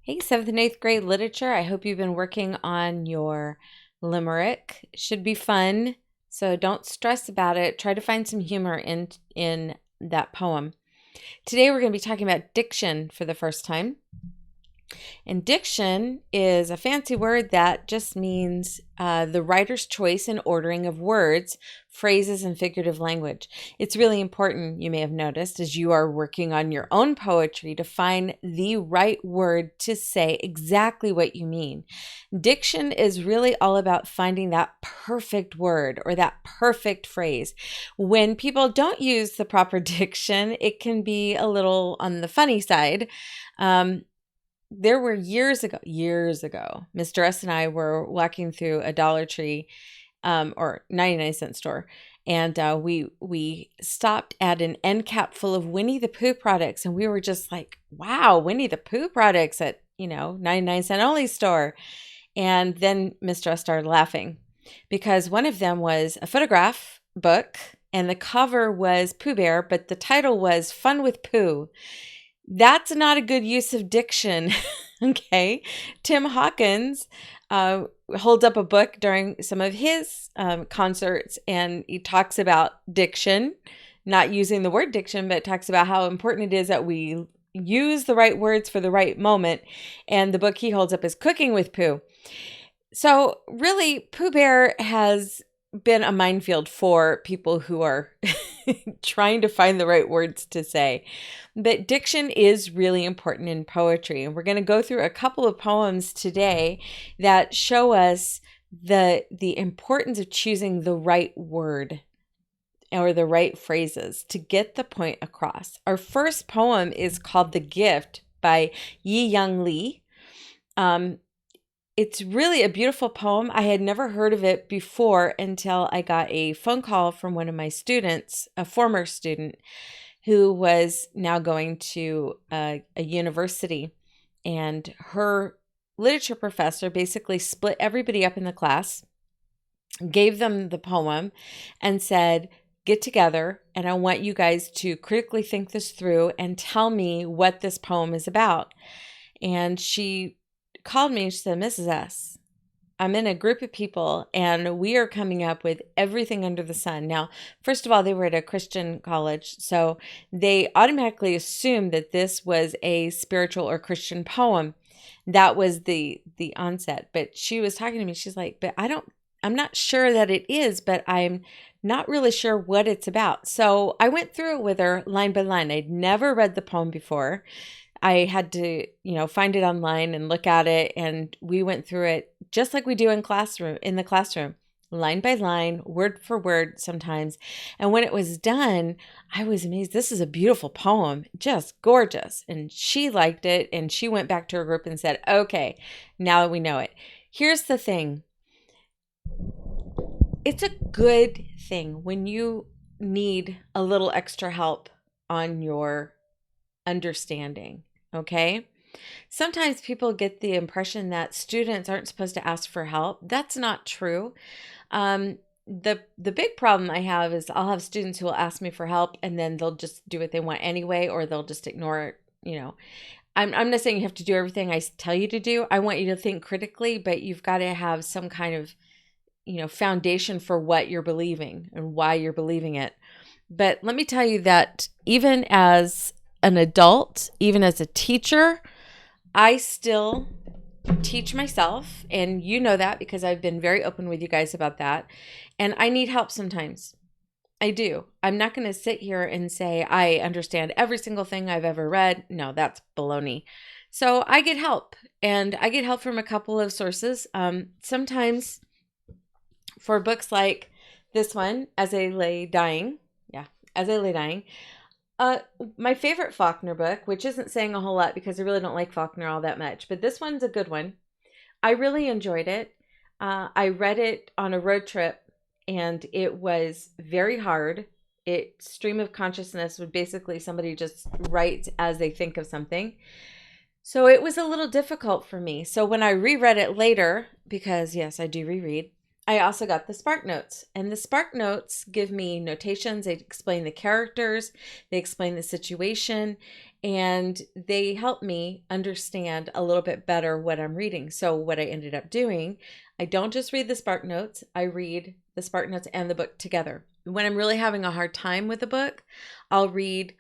Hey, 7th and 8th grade literature. I hope you've been working on your limerick. It should be fun, so don't stress about it. Try to find some humor in that poem. Today we're going to be talking about diction for the first time. And diction is a fancy word that just means the writer's choice and ordering of words, phrases, and figurative language. It's really important, you may have noticed, as you are working on your own poetry to find the right word to say exactly what you mean. Diction is really all about finding that perfect word or that perfect phrase. When people don't use the proper diction, it can be a little on the funny side. There were years ago, Mr. S and I were walking through a Dollar Tree or 99-cent store, and we stopped at an end cap full of Winnie the Pooh products, and we were just like, wow, Winnie the Pooh products at 99-cent only store. And then Mr. S started laughing because one of them was a photograph book, and the cover was Pooh Bear, but the title was Fun with Pooh. That's not a good use of diction. Okay. Tim Hawkins holds up a book during some of his concerts, and he talks about diction, not using the word diction, but talks about how important it is that we use the right words for the right moment. And the book he holds up is Cooking with Pooh. So really, Pooh Bear has been a minefield for people who are trying to find the right words to say. But diction is really important in poetry. And we're going to go through a couple of poems today that show us the importance of choosing the right word or the right phrases to get the point across. Our first poem is called The Gift by Yi Young Lee. It's really a beautiful poem. I had never heard of it before until I got a phone call from one of my students, a former student, who was now going to a university. And her literature professor basically split everybody up in the class, gave them the poem, and said, get together, and I want you guys to critically think this through and tell me what this poem is about. And she called me and she said, Mrs. S, I'm in a group of people and we are coming up with everything under the sun. Now, first of all, they were at a Christian college, so they automatically assumed that this was a spiritual or Christian poem. That was the onset. But she was talking to me. She's like, but I'm not sure that it is, but I'm not really sure what it's about. So I went through it with her line by line. I'd never read the poem before. I had to, find it online and look at it, and we went through it just like we do in the classroom, line by line, word for word sometimes. And when it was done, I was amazed. This is a beautiful poem, just gorgeous. And she liked it, and she went back to her group and said, okay, now that we know it. Here's the thing. It's a good thing when you need a little extra help on your understanding. Okay. Sometimes people get the impression that students aren't supposed to ask for help. That's not true. The big problem I have is I'll have students who will ask me for help and then they'll just do what they want anyway, or they'll just ignore it. I'm not saying you have to do everything I tell you to do. I want you to think critically, but you've got to have some kind of, foundation for what you're believing and why you're believing it. But let me tell you that even as an adult, even as a teacher, I still teach myself. And you know that because I've been very open with you guys about that. And I need help sometimes. I do. I'm not going to sit here and say I understand every single thing I've ever read. No, that's baloney. So I get help, and I get help from a couple of sources. Sometimes for books like this one, As I Lay Dying. Yeah, As I Lay Dying. My favorite Faulkner book, which isn't saying a whole lot because I really don't like Faulkner all that much, but this one's a good one. I really enjoyed it. I read it on a road trip, and it was very hard. Stream of consciousness would basically somebody just write as they think of something. So it was a little difficult for me. So when I reread it later, because yes, I do reread, I also got the Spark Notes, and the Spark Notes give me notations. They explain the characters, they explain the situation, and they help me understand a little bit better what I'm reading. So, what I ended up doing, I don't just read the Spark Notes, I read the Spark Notes and the book together. When I'm really having a hard time with a book, I'll read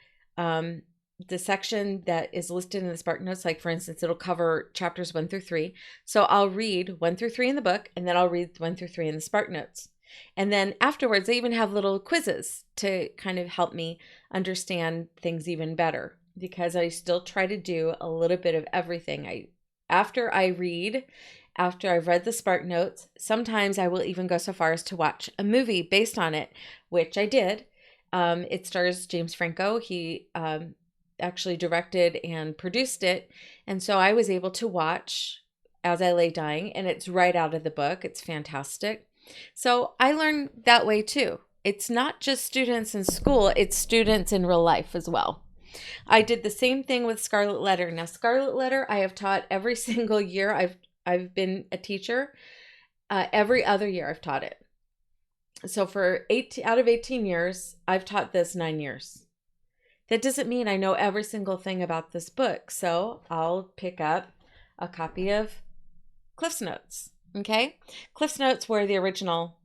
the section that is listed in the Spark Notes. Like, for instance, it'll cover chapters 1 through 3. So I'll read 1 through 3 in the book, and then I'll read 1 through 3 in the Spark Notes. And then afterwards, they even have little quizzes to kind of help me understand things even better, because I still try to do a little bit of everything. After I've read the Spark Notes, sometimes I will even go so far as to watch a movie based on it, which I did. It stars James Franco. He actually directed and produced it. And so I was able to watch As I Lay Dying, and it's right out of the book. It's fantastic. So I learned that way too. It's not just students in school, it's students in real life as well. I did the same thing with Scarlet Letter. Now, Scarlet Letter, I have taught every single year I've been a teacher. Every other year I've taught it. So for out of 18 years, I've taught this 9 years. That doesn't mean I know every single thing about this book. So I'll pick up a copy of Cliff's Notes. Okay. Cliff's Notes were the original,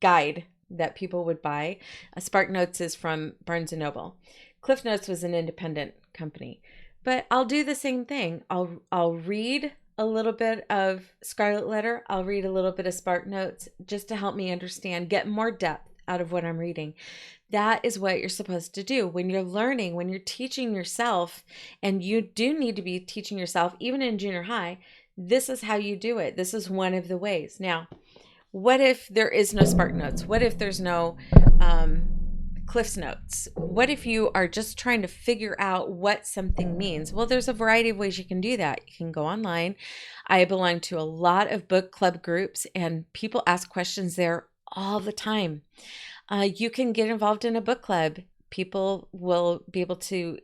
guide that people would buy. Spark Notes is from Barnes & Noble. Cliff Notes was an independent company. But I'll do the same thing. I'll read a little bit of Scarlet Letter. I'll read a little bit of Spark Notes just to help me understand, get more depth out of what I'm reading. That is what you're supposed to do when you're learning, when you're teaching yourself, and you do need to be teaching yourself even in junior high. This is how you do it. This is one of the ways. Now, what if there is no Spark Notes? What if there's no Cliff's Notes? What if you are just trying to figure out what something means? Well, there's a variety of ways you can do that. You can go online. I belong to a lot of book club groups, and people ask questions there all the time. You can get involved in a book club. People will be able to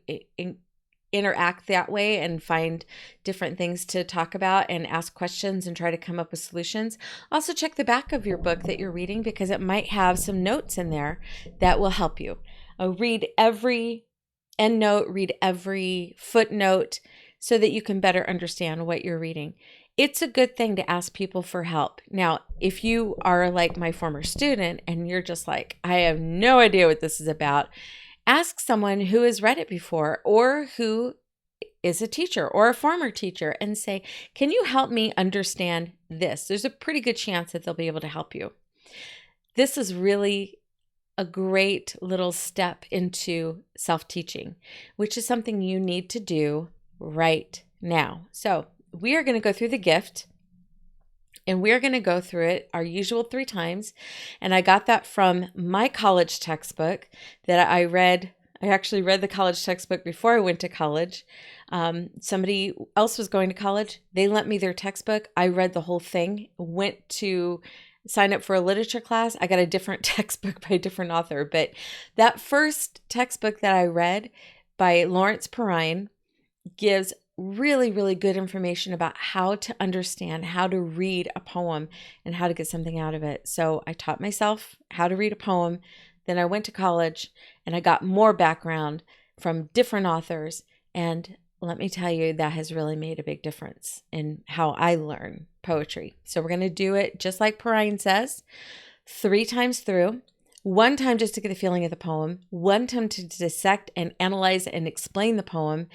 interact that way and find different things to talk about and ask questions and try to come up with solutions. Also, check the back of your book that you're reading, because it might have some notes in there that will help you. Read every endnote, read every footnote so that you can better understand what you're reading. It's a good thing to ask people for help. Now, if you are like my former student and you're just like, I have no idea what this is about, ask someone who has read it before or who is a teacher or a former teacher and say, can you help me understand this? There's a pretty good chance that they'll be able to help you. This is really a great little step into self-teaching, which is something you need to do right now. So we are going to go through the gift, and we're going to go through it our usual 3 times. And I got that from my college textbook that I read. I actually read the college textbook before I went to college. Somebody else was going to college. They lent me their textbook. I read the whole thing, went to sign up for a literature class. I got a different textbook by a different author. But that first textbook that I read by Lawrence Perrine gives really, really good information about how to understand, how to read a poem and how to get something out of it. So I taught myself how to read a poem. Then I went to college and I got more background from different authors. And let me tell you, that has really made a big difference in how I learn poetry. So we're going to do it just like Perrine says, 3 times through. 1 time just to get the feeling of the poem, 1 time to dissect and analyze and explain the poem,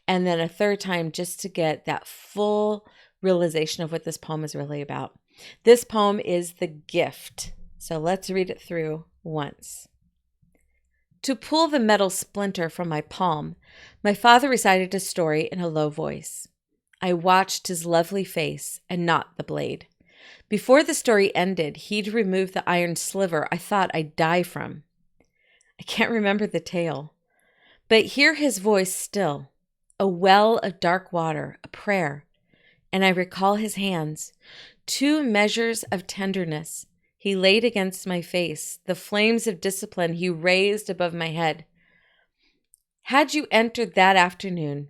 and then a 3rd time just to get that full realization of what this poem is really about. This poem is The Gift. So let's read it through once. To pull the metal splinter from my palm, my father recited a story in a low voice. I watched his lovely face and not the blade. Before the story ended, he'd removed the iron sliver I thought I'd die from. I can't remember the tale, but hear his voice still, a well of dark water, a prayer, and I recall his hands, 2 measures of tenderness he laid against my face, the flames of discipline he raised above my head. Had you entered that afternoon,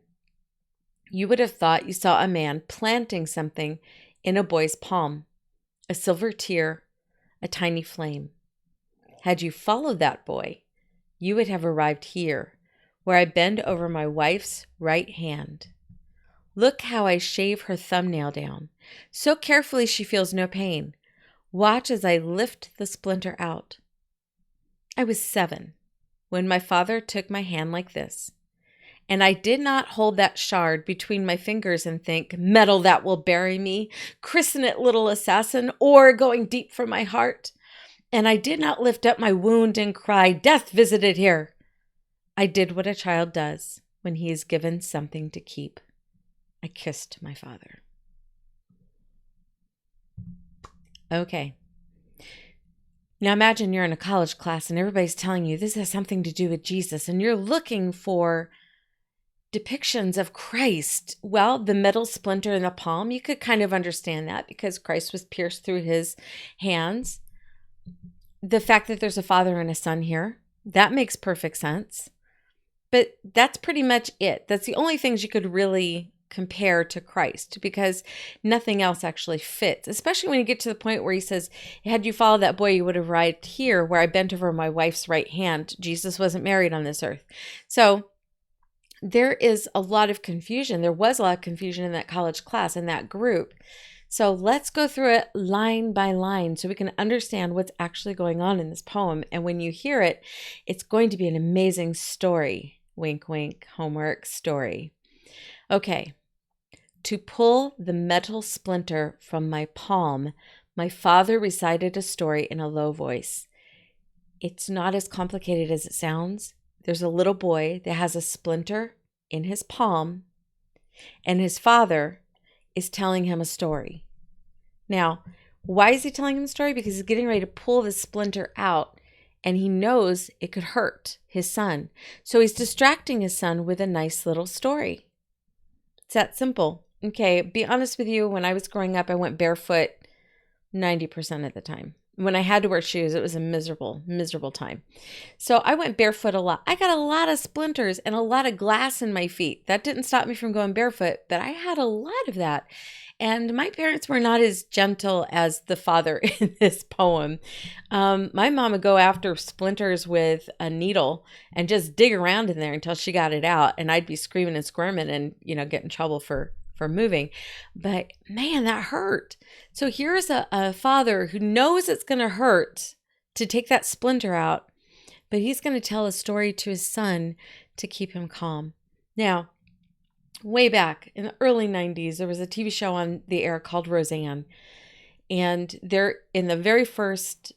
you would have thought you saw a man planting something in a boy's palm. a silver tear, a tiny flame. Had you followed that boy, you would have arrived here, where I bend over my wife's right hand. Look how I shave her thumbnail down. So carefully she feels no pain. Watch as I lift the splinter out. I was 7 when my father took my hand like this, and I did not hold that shard between my fingers and think, metal that will bury me, christen it little assassin, or going deep from my heart. And I did not lift up my wound and cry, death visited here. I did what a child does when he is given something to keep. I kissed my father. Okay. Now imagine you're in a college class and everybody's telling you this has something to do with Jesus, and you're looking for depictions of Christ. Well, the metal splinter in the palm, you could kind of understand that because Christ was pierced through his hands. The fact that there's a father and a son here, that makes perfect sense. But that's pretty much it. That's the only things you could really compare to Christ, because nothing else actually fits, especially when you get to the point where he says, had you followed that boy, you would have arrived here where I bent over my wife's right hand. Jesus wasn't married on this earth. So there is a lot of confusion. There was a lot of confusion in that college class, in that group. So let's go through it line by line so we can understand what's actually going on in this poem. And when you hear it, it's going to be an amazing story. Wink, wink, homework story. Okay. To pull the metal splinter from my palm, my father recited a story in a low voice. It's not as complicated as it sounds. There's a little boy that has a splinter in his palm, and his father is telling him a story. Now, why is he telling him a story? Because he's getting ready to pull the splinter out, and he knows it could hurt his son. So he's distracting his son with a nice little story. It's that simple. Okay, be honest with you, when I was growing up, I went barefoot 90% of the time. When I had to wear shoes, it was a miserable, miserable time. So I went barefoot a lot. I got a lot of splinters and a lot of glass in my feet. That didn't stop me from going barefoot, but I had a lot of that. And my parents were not as gentle as the father in this poem. My mom would go after splinters with a needle and just dig around in there until she got it out. And I'd be screaming and squirming and, get in trouble for moving. But man, that hurt. So here's a father who knows it's going to hurt to take that splinter out, but he's going to tell a story to his son to keep him calm. Now, way back in the early 90s, there was a TV show on the air called Roseanne. And there, in the very first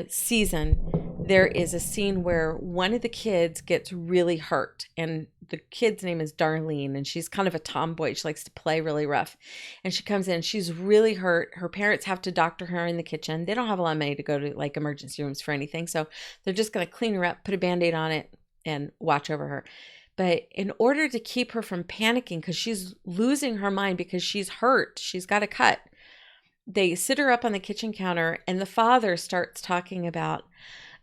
season, there is a scene where one of the kids gets really hurt. And the kid's name is Darlene, and she's kind of a tomboy. She likes to play really rough. And she comes in, she's really hurt. Her parents have to doctor her in the kitchen. They don't have a lot of money to go to like emergency rooms for anything. So they're just going to clean her up, put a Band-Aid on it, and watch over her. But in order to keep her from panicking, because she's losing her mind because she's hurt, she's got a cut, they sit her up on the kitchen counter, and the father starts talking about,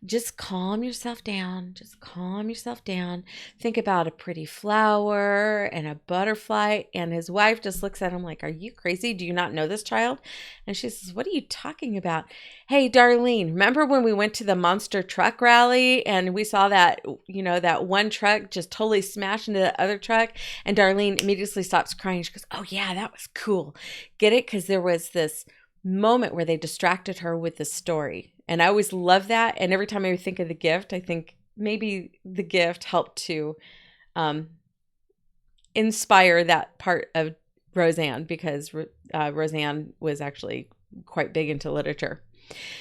just calm yourself down. Just calm yourself down. Think about a pretty flower and a butterfly. And his wife just looks at him like, are you crazy? Do you not know this child? And she says, what are you talking about? Hey, Darlene, remember when we went to the monster truck rally and we saw that, that one truck just totally smash into the other truck? And Darlene immediately stops crying. She goes, oh yeah, that was cool. Get it? Because there was this moment where they distracted her with the story. And I always love that. And every time I think of The Gift, I think maybe The Gift helped to inspire that part of Roseanne, because Roseanne was actually quite big into literature.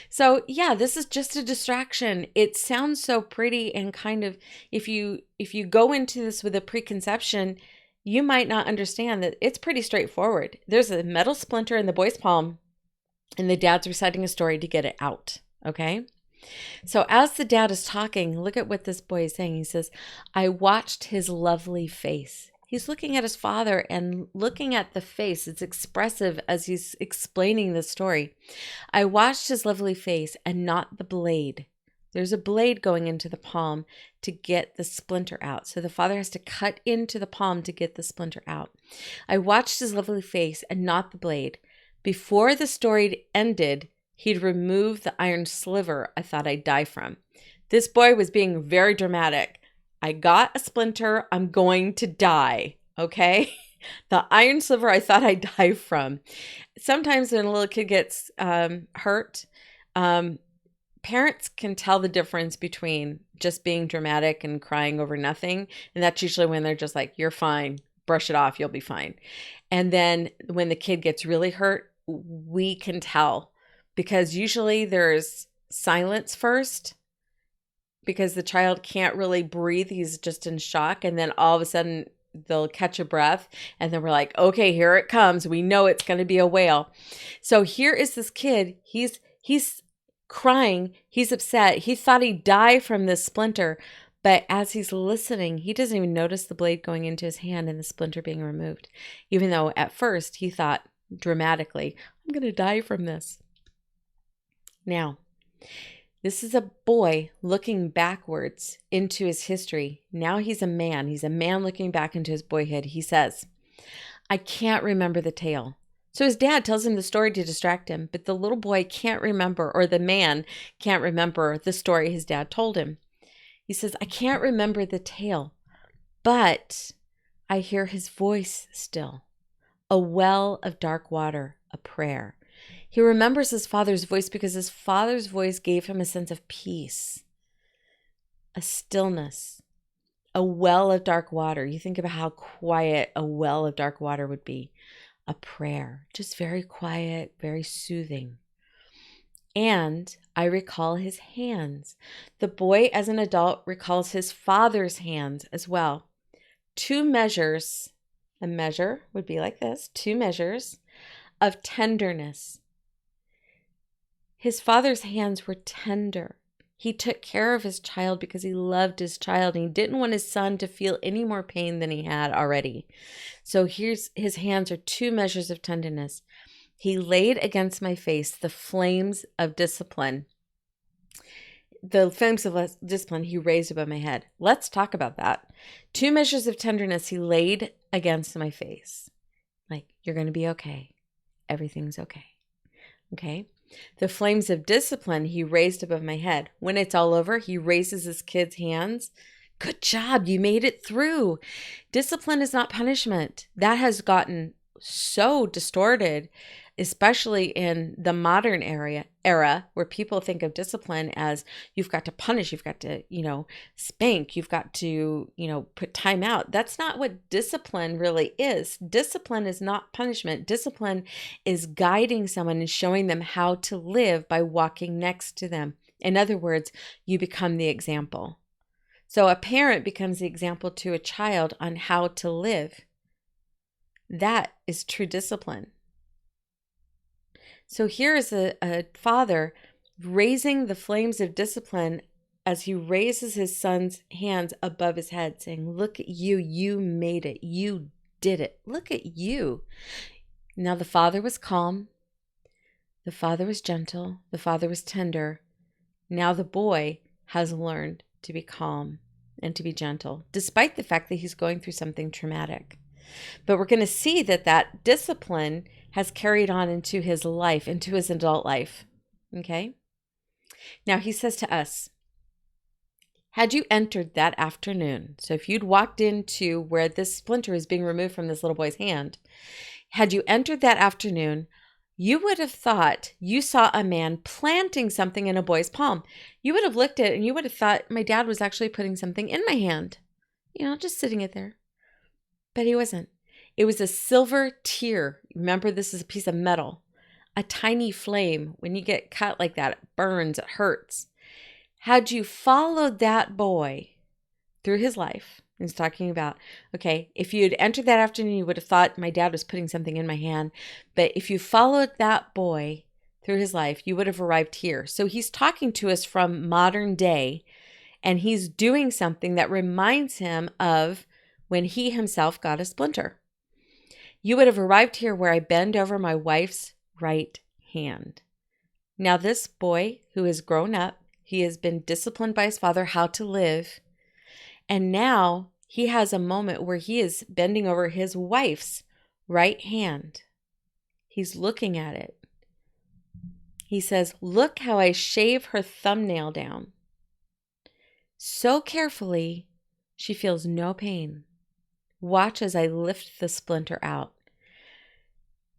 So yeah, this is just a distraction. It sounds so pretty, and kind of, if you go into this with a preconception, you might not understand that it's pretty straightforward. There's a metal splinter in the boy's palm, and the dad's reciting a story to get it out. Okay. So as the dad is talking, look at what this boy is saying. He says, I watched his lovely face. He's looking at his father and looking at the face. It's expressive as he's explaining the story. I watched his lovely face and not the blade. There's a blade going into the palm to get the splinter out. So the father has to cut into the palm to get the splinter out. I watched his lovely face and not the blade. Before the story ended, he'd remove the iron sliver I thought I'd die from. This boy was being very dramatic. I got a splinter. I'm going to die. Okay. The iron sliver I thought I'd die from. Sometimes when a little kid gets hurt, parents can tell the difference between just being dramatic and crying over nothing. And that's usually when they're just like, you're fine, brush it off, you'll be fine. And then when the kid gets really hurt, we can tell because usually there's silence first because the child can't really breathe. He's just in shock. And then all of a sudden they'll catch a breath and then we're like, okay, here it comes. We know it's going to be a wail. So here is this kid. He's crying. He's upset. He thought he'd die from this splinter. But as he's listening, he doesn't even notice the blade going into his hand and the splinter being removed. Even though at first he thought dramatically, I'm going to die from this. Now, this is a boy looking backwards into his history. Now he's a man. He's a man looking back into his boyhood. He says, I can't remember the tale. So his dad tells him the story to distract him, but the little boy can't remember, or the man can't remember the story his dad told him. He says, I can't remember the tale, but I hear his voice still. A well of dark water, a prayer. He remembers his father's voice because his father's voice gave him a sense of peace, a stillness, a well of dark water. You think about how quiet a well of dark water would be. A prayer, just very quiet, very soothing. And I recall his hands. The boy, as an adult, recalls his father's hands as well. 2 measures, a measure would be like this, 2 measures of tenderness. His father's hands were tender. He took care of his child because he loved his child and he didn't want his son to feel any more pain than he had already. So here's his hands are 2 measures of tenderness. He laid against my face the flames of discipline. The flames of discipline he raised above my head. Let's talk about that. 2 measures of tenderness he laid against my face. Like, you're going to be okay. Everything's okay. Okay? The flames of discipline he raised above my head. When it's all over, he raises his kid's hands. Good job. You made it through. Discipline is not punishment. That has gotten so distorted, especially in the modern era where people think of discipline as you've got to punish, you've got to, spank, you've got to, put time out. That's not what discipline really is. Discipline is not punishment. Discipline is guiding someone and showing them how to live by walking next to them. In other words, you become the example. So a parent becomes the example to a child on how to live. That is true discipline. So here is a father raising the flames of discipline as he raises his son's hands above his head, saying, look at you, you made it, you did it, look at you. Now the father was calm, the father was gentle, the father was tender. Now the boy has learned to be calm and to be gentle, despite the fact that he's going through something traumatic. But we're going to see that discipline has carried on into his life, into his adult life. Okay? Now he says to us, had you entered that afternoon, so if you'd walked into where this splinter is being removed from this little boy's hand, had you entered that afternoon, you would have thought you saw a man planting something in a boy's palm. You would have looked at it and you would have thought my dad was actually putting something in my hand, just sitting it there. But he wasn't. It was a silver tear. Remember, this is a piece of metal. A tiny flame. When you get cut like that, it burns, it hurts. Had you followed that boy through his life, he's talking about, okay, if you had entered that afternoon, you would have thought my dad was putting something in my hand. But if you followed that boy through his life, you would have arrived here. So he's talking to us from modern day, and he's doing something that reminds him of when he himself got a splinter. You would have arrived here where I bend over my wife's right hand. Now this boy who has grown up, he has been disciplined by his father how to live. And now he has a moment where he is bending over his wife's right hand. He's looking at it. He says, "Look how I shave her thumbnail down. So carefully, she feels no pain. Watch as I lift the splinter out."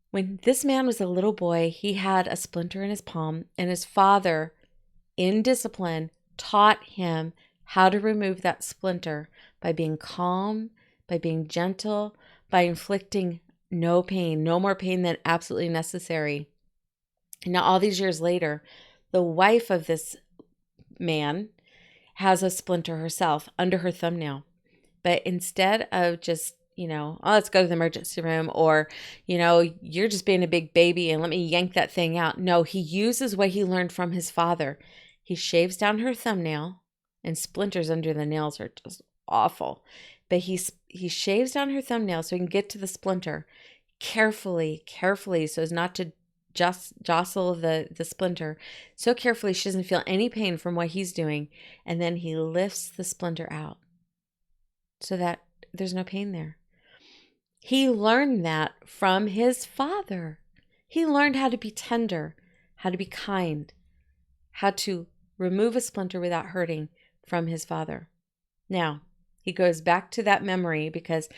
When this man was a little boy, he had a splinter in his palm, and his father, in discipline, taught him how to remove that splinter by being calm, by being gentle, by inflicting no pain, no more pain than absolutely necessary. Now, all these years later, the wife of this man has a splinter herself under her thumbnail. But instead of just, oh, let's go to the emergency room, or, you're just being a big baby and let me yank that thing out. No, he uses what he learned from his father. He shaves down her thumbnail, and splinters under the nails are just awful. But he shaves down her thumbnail so he can get to the splinter carefully, so as not to just jostle the splinter. So carefully she doesn't feel any pain from what he's doing. And then he lifts the splinter out so that there's no pain there. He learned that from his father. He learned how to be tender, how to be kind, how to remove a splinter without hurting from his father. Now, he goes back to that memory because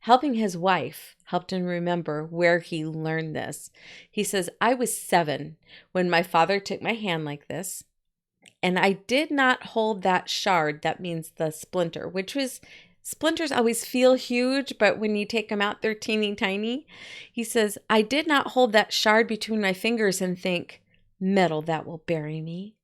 helping his wife helped him remember where he learned this. He says, "I was 7 when my father took my hand like this, and I did not hold that shard," that means the splinter, which was, splinters always feel huge, but when you take them out, they're teeny tiny. He says, "I did not hold that shard between my fingers and think, 'Metal that will bury me.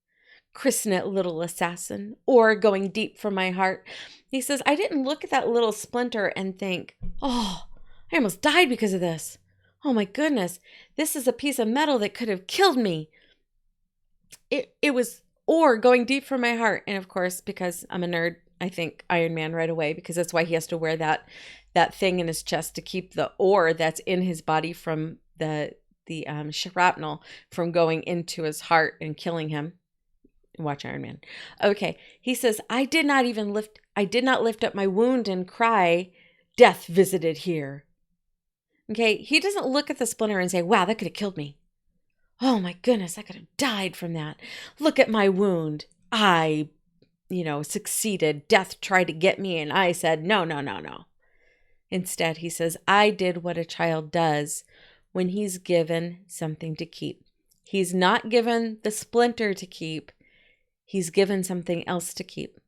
Christen it, little assassin,' or going deep from my heart." He says, "I didn't look at that little splinter and think, 'Oh, I almost died because of this. Oh my goodness, this is a piece of metal that could have killed me.' It was, or going deep from my heart." And of course, because I'm a nerd, I think Iron Man right away, because that's why he has to wear that thing in his chest to keep the ore that's in his body from the shrapnel from going into his heart and killing him. Watch Iron Man. Okay. He says, I did not lift up my wound and cry, 'Death visited here.'" Okay. He doesn't look at the splinter and say, "Wow, that could have killed me. Oh my goodness, I could have died from that. Look at my wound. I, succeeded. Death tried to get me and I said, no, no, no, no." Instead, he says, "I did what a child does when he's given something to keep. He's not given the splinter to keep. He's given something else to keep."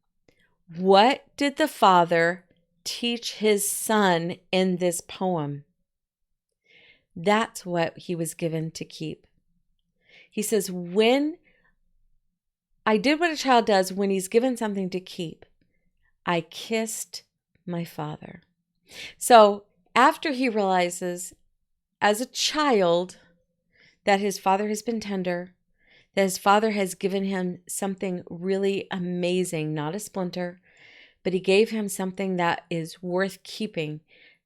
What did the father teach his son in this poem? That's what he was given to keep. He says, "When I did what a child does when he's given something to keep, I kissed my father." So after he realizes as a child that his father has been tender, that his father has given him something really amazing, not a splinter, but he gave him something that is worth keeping,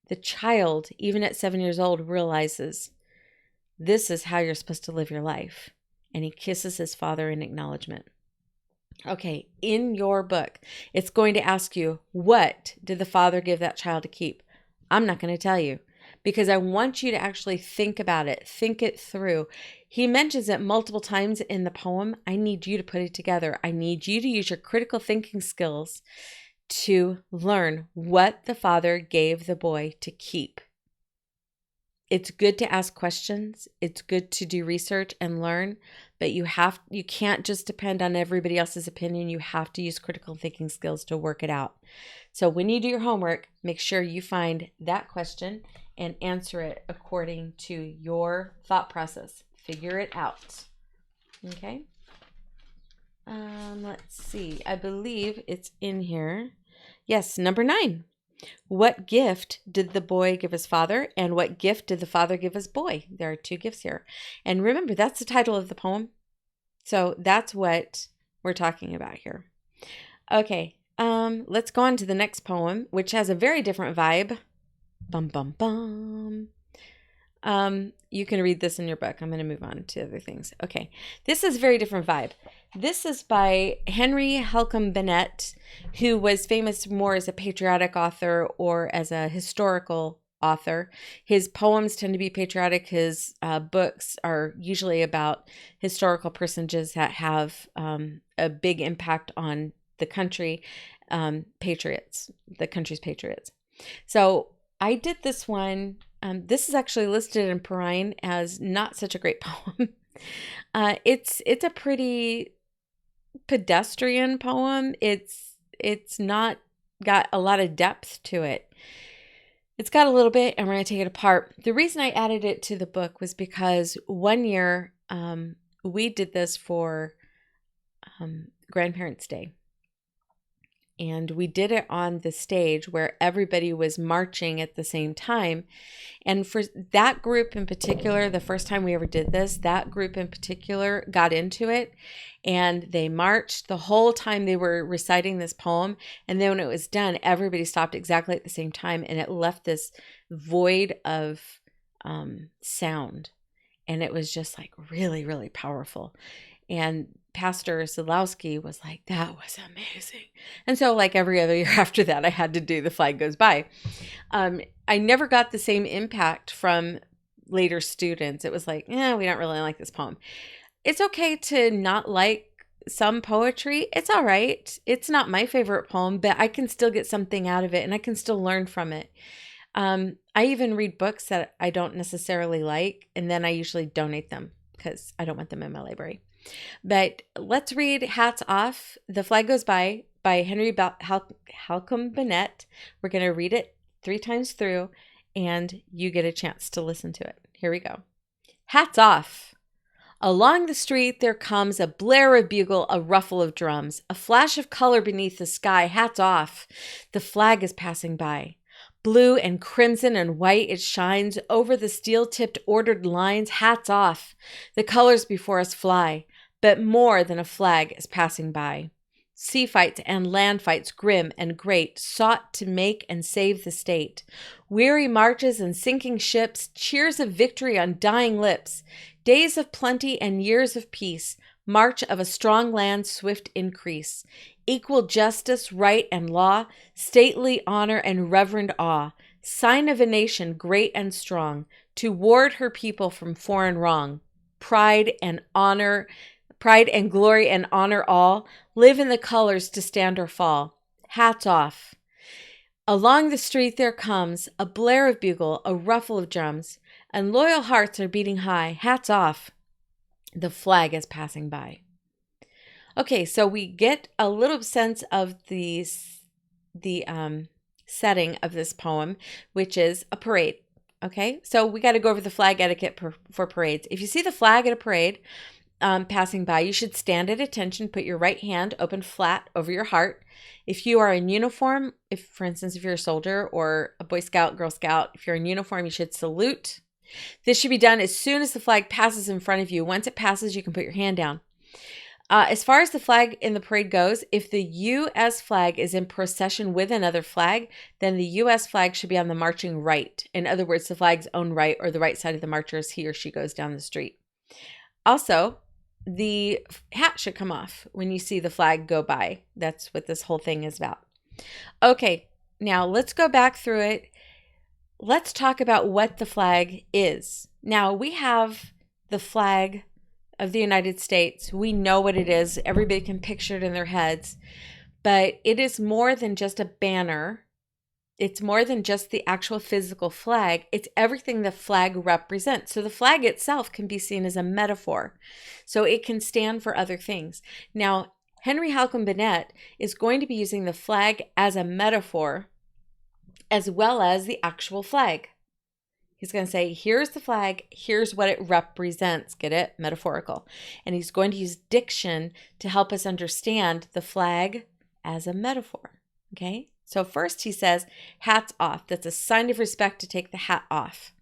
the child, even at 7 years old, realizes this is how you're supposed to live your life. And he kisses his father in acknowledgement. Okay, in your book, it's going to ask you, what did the father give that child to keep? I'm not going to tell you, because I want you to actually think about it, think it through. He mentions it multiple times in the poem. I need you to put it together. I need you to use your critical thinking skills to learn what the father gave the boy to keep. It's good to ask questions. It's good to do research and learn, but you can't just depend on everybody else's opinion. You have to use critical thinking skills to work it out. So when you do your homework, make sure you find that question and answer it according to your thought process. Figure it out. Okay. Let's see. I believe it's in here. Yes, number 9. What gift did the boy give his father, and what gift did the father give his boy? There are 2 gifts here. And remember, that's the title of the poem. So that's what we're talking about here. Okay, let's go on to the next poem, which has a very different vibe. Bum, bum, bum. You can read this in your book. I'm going to move on to other things. Okay, this is a very different vibe. This is by Henry Halcombe Bennett, who was famous more as a patriotic author or as a historical author. His poems tend to be patriotic. His books are usually about historical personages that have a big impact on the country, patriots, the country's patriots. So I did this one. This is actually listed in Perrine as not such a great poem. It's a pretty pedestrian poem. It's not got a lot of depth to it. It's got a little bit, and we're going to take it apart. The reason I added it to the book was because one year we did this for Grandparents' Day. And we did it on the stage where everybody was marching at the same time. And for that group in particular, the first time we ever did this, that group in particular got into it. And they marched the whole time they were reciting this poem. And then when it was done, everybody stopped exactly at the same time. And it left this void of sound. And it was just like really, really powerful. And Pastor Sadlowski was like, that was amazing. And so like every other year after that, I had to do The Flag Goes By. I never got the same impact from later students. It was like, we don't really like this poem. It's okay to not like some poetry. It's all right. It's not my favorite poem, but I can still get something out of it and I can still learn from it. I even read books that I don't necessarily like, and then I usually donate them because I don't want them in my library. But let's read Hats Off, The Flag Goes By Henry Halcombe Burnett. We're going to read it 3 times through, and you get a chance to listen to it. Here we go. Hats off. Along the street there comes a blare of bugle, a ruffle of drums, a flash of color beneath the sky. Hats off. The flag is passing by. Blue and crimson and white it shines over the steel-tipped ordered lines. Hats off. The colors before us fly. But more than a flag is passing by. Sea fights and land fights grim and great sought to make and save the state. Weary marches and sinking ships, cheers of victory on dying lips. Days of plenty and years of peace, march of a strong land's swift increase. Equal justice, right and law, stately honor and reverend awe. Sign of a nation great and strong, to ward her people from foreign wrong. Pride and glory and honor all, live in the colors to stand or fall. Hats off. Along the street there comes a blare of bugle, a ruffle of drums, and loyal hearts are beating high. Hats off. The flag is passing by. Okay, so we get a little sense of the setting of this poem, which is a parade. Okay, so we got to go over the flag etiquette for parades. If you see the flag at a parade, passing by, you should stand at attention, put your right hand open flat over your heart. If you are in uniform, for instance, if you're a soldier or a Boy Scout, Girl Scout, if you're in uniform, you should salute. This should be done as soon as the flag passes in front of you. Once it passes, you can put your hand down. As far as the flag in the parade goes, if the U.S. flag is in procession with another flag, then the U.S. flag should be on the marching right. In other words, the flag's own right, or the right side of the marcher as he or she goes down the street. Also, the hat should come off when you see the flag go by. That's what this whole thing is about. Okay, now let's go back through it. Let's talk about what the flag is. Now, we have the flag of the United States. We know what it is. Everybody can picture it in their heads. But it is more than just a banner. It's more than just the actual physical flag. It's everything the flag represents. So the flag itself can be seen as a metaphor. So it can stand for other things. Now, Henry Halcombe Burnett is going to be using the flag as a metaphor as well as the actual flag. He's going to say, here's the flag, here's what it represents. Get it? Metaphorical. And he's going to use diction to help us understand the flag as a metaphor. Okay? So first he says, hats off. That's a sign of respect to take the hat off.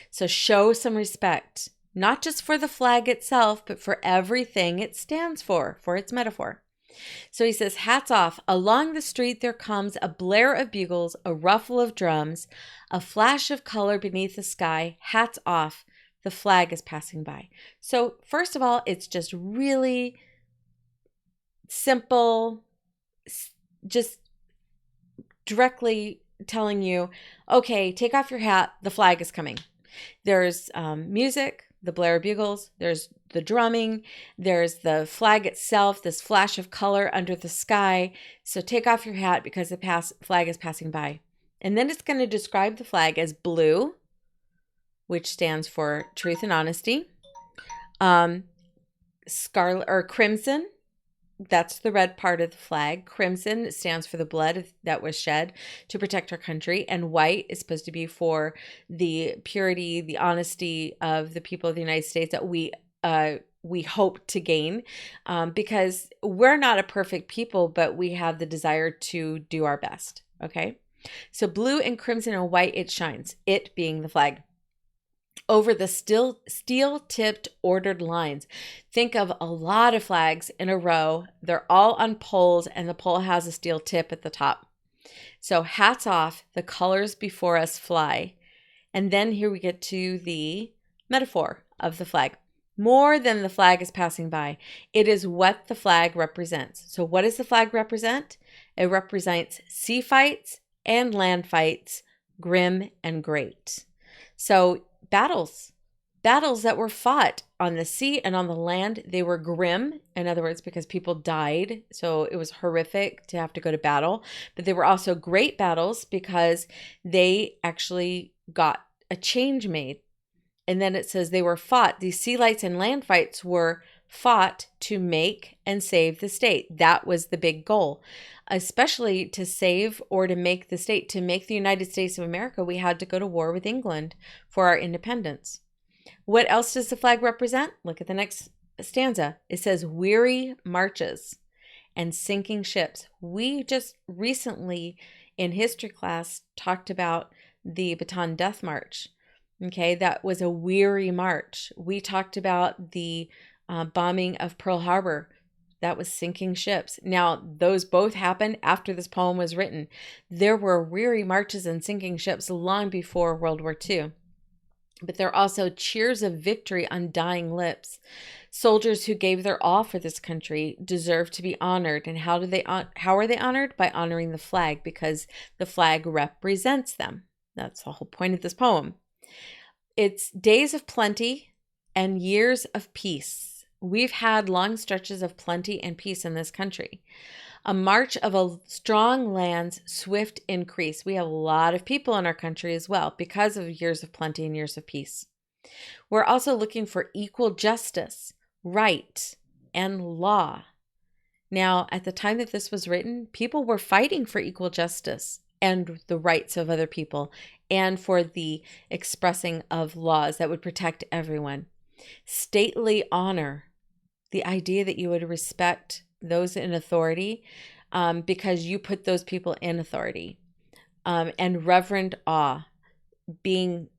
So show some respect, not just for the flag itself, but for everything it stands for its metaphor. So he says, hats off. Along the street there comes a blare of bugles, a ruffle of drums, a flash of color beneath the sky. Hats off. The flag is passing by. So first of all, it's just really simple, just directly telling you, okay, take off your hat, the flag is coming. There's music, the Blair Bugles, there's the drumming, there's the flag itself, this flash of color under the sky. So take off your hat because the flag is passing by. And then it's going to describe the flag as blue, which stands for truth and honesty. Scarlet or crimson, that's the red part of the flag. Crimson stands for the blood that was shed to protect our country. And white is supposed to be for the purity, the honesty of the people of the United States that we hope to gain, because we're not a perfect people, but we have the desire to do our best. Okay. So blue and crimson and white, it shines, it being the flag. Over the steel-tipped ordered lines. Think of a lot of flags in a row. They're all on poles, and the pole has a steel tip at the top. So hats off, the colors before us fly. And then here we get to the metaphor of the flag. More than the flag is passing by. It is what the flag represents. So what does the flag represent? It represents sea fights and land fights, grim and great. So battles that were fought on the sea and on the land, they were grim, in other words, because people died. So it was horrific to have to go to battle. But they were also great battles because they actually got a change made. And then it says they were fought. These sea fights and land fights were fought to make and save the state. That was the big goal, especially to save or to make the state. To make the United States of America, we had to go to war with England for our independence. What else does the flag represent? Look at the next stanza. It says weary marches and sinking ships. We just recently in history class talked about the Bataan Death March. Okay, that was a weary march. We talked about the bombing of Pearl Harbor. That was sinking ships. Now, those both happened after this poem was written. There were weary marches and sinking ships long before World War II. But there are also cheers of victory on dying lips. Soldiers who gave their all for this country deserve to be honored. And how are they honored? By honoring the flag, because the flag represents them. That's the whole point of this poem. It's days of plenty and years of peace. We've had long stretches of plenty and peace in this country. A march of a strong land's swift increase. We have a lot of people in our country as well because of years of plenty and years of peace. We're also looking for equal justice, right, and law. Now, at the time that this was written, people were fighting for equal justice and the rights of other people and for the expressing of laws that would protect everyone. Stately honor, the idea that you would respect those in authority because you put those people in authority. And reverent awe, being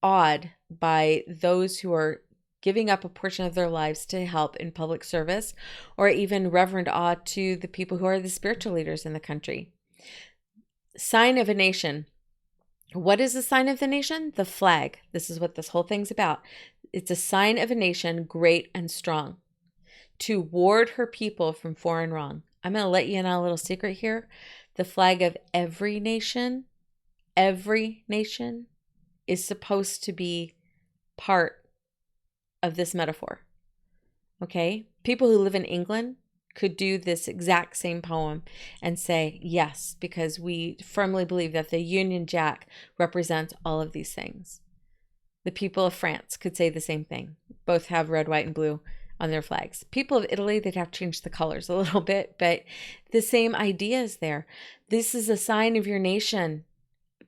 awed by those who are giving up a portion of their lives to help in public service, or even reverent awe to the people who are the spiritual leaders in the country. Sign of a nation. What is the sign of the nation? The flag. This is what this whole thing's about. It's a sign of a nation great and strong, to ward her people from foreign wrong. I'm going to let you in on a little secret here. The flag of every nation is supposed to be part of this metaphor. Okay? People who live in England could do this exact same poem and say yes, because we firmly believe that the Union Jack represents all of these things. The people of France could say the same thing. Both have red, white, and blue on their flags. People of Italy, they'd have to change the colors a little bit, but the same idea is there. This is a sign of your nation.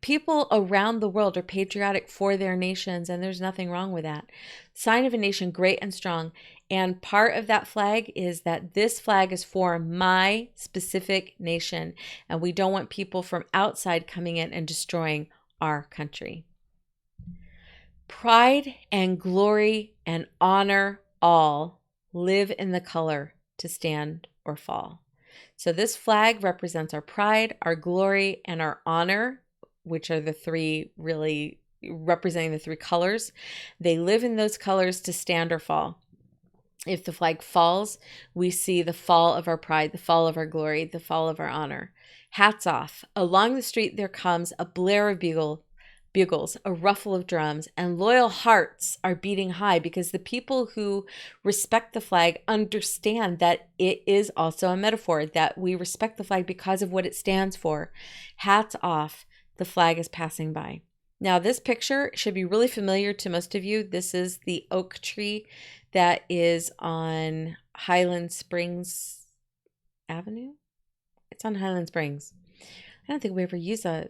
People around the world are patriotic for their nations, and there's nothing wrong with that. Sign of a nation great and strong. And part of that flag is that this flag is for my specific nation, and we don't want people from outside coming in and destroying our country. Pride and glory and honor all live in the color to stand or fall. So this flag represents our pride, our glory, and our honor, which are the three really representing the three colors. They live in those colors to stand or fall. If the flag falls, we see the fall of our pride, the fall of our glory, the fall of our honor. Hats off. Along the street there comes a blare of bugles, a ruffle of drums, and loyal hearts are beating high because the people who respect the flag understand that it is also a metaphor, that we respect the flag because of what it stands for. Hats off. The flag is passing by. Now, this picture should be really familiar to most of you. This is the oak tree that is on Highland Springs Avenue. It's on Highland Springs. I don't think we ever use a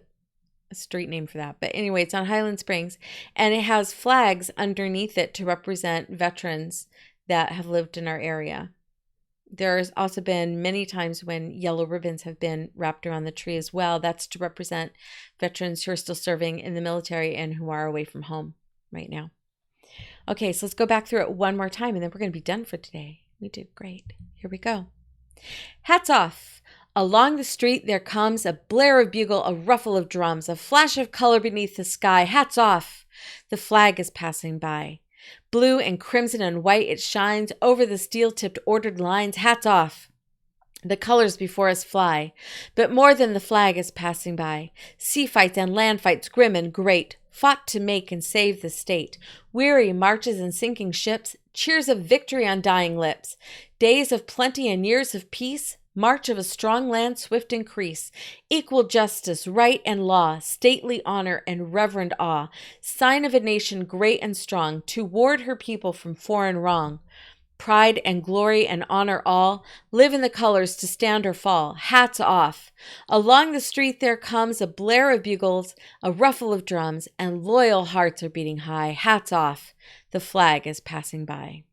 street name for that. But anyway, it's on Highland Springs. And it has flags underneath it to represent veterans that have lived in our area. There's also been many times when yellow ribbons have been wrapped around the tree as well. That's to represent veterans who are still serving in the military and who are away from home right now. Okay, so let's go back through it one more time and then we're going to be done for today. We did great. Here we go. Hats off. Along the street there comes a blare of bugle, a ruffle of drums, a flash of color beneath the sky. Hats off. The flag is passing by. Blue and crimson and white it shines over the steel-tipped ordered lines. Hats off. The colors before us fly, but more than the flag is passing by. Sea fights and land fights grim and great, fought to make and save the state. Weary marches and sinking ships, cheers of victory on dying lips. Days of plenty and years of peace, march of a strong land swift increase. Equal justice, right and law, stately honor and reverend awe. Sign of a nation great and strong, to ward her people from foreign wrong. Pride and glory and honor all, live in the colors to stand or fall. Hats off. Along the street there comes a blare of bugles, a ruffle of drums, and loyal hearts are beating high. Hats off. The flag is passing by.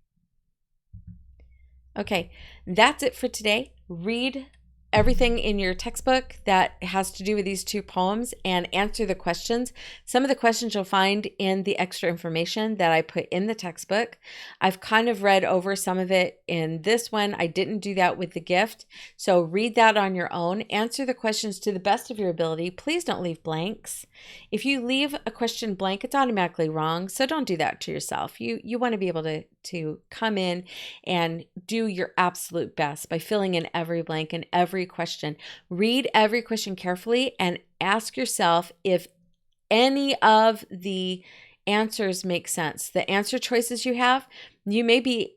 Okay, that's it for today. Read everything in your textbook that has to do with these two poems and answer the questions. Some of the questions you'll find in the extra information that I put in the textbook. I've kind of read over some of it in this one. I didn't do that with the gift. So read that on your own. Answer the questions to the best of your ability. Please don't leave blanks. If you leave a question blank, it's automatically wrong. So don't do that to yourself. You want to be able to come in and do your absolute best by filling in every blank and every question. Read every question carefully and ask yourself if any of the answers make sense. The answer choices you have, you may be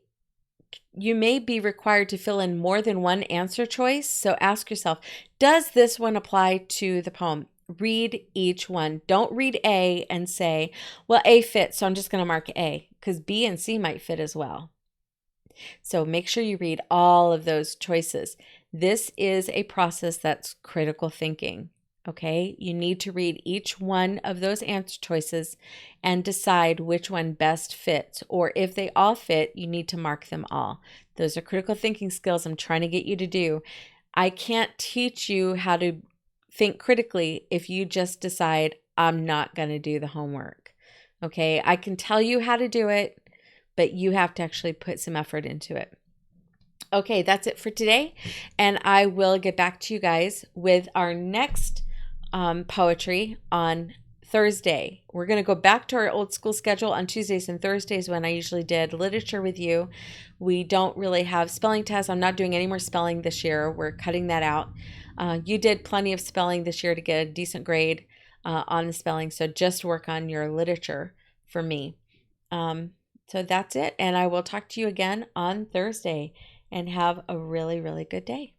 required to fill in more than one answer choice. So ask yourself, does this one apply to the poem? Read each one. Don't read A and say, well, A fits, so I'm just going to mark A, because B and C might fit as well. So make sure you read all of those choices. This is a process that's critical thinking, okay? You need to read each one of those answer choices and decide which one best fits, or if they all fit, you need to mark them all. Those are critical thinking skills I'm trying to get you to do. I can't teach you how to think critically if you just decide, I'm not going to do the homework, okay? I can tell you how to do it, but you have to actually put some effort into it. Okay, that's it for today. And I will get back to you guys with our next poetry on Thursday. We're going to go back to our old school schedule on Tuesdays and Thursdays when I usually did literature with you. We don't really have spelling tests. I'm not doing any more spelling this year. We're cutting that out. You did plenty of spelling this year to get a decent grade on the spelling. So just work on your literature for me. So that's it. And I will talk to you again on Thursday, and have a really, really good day.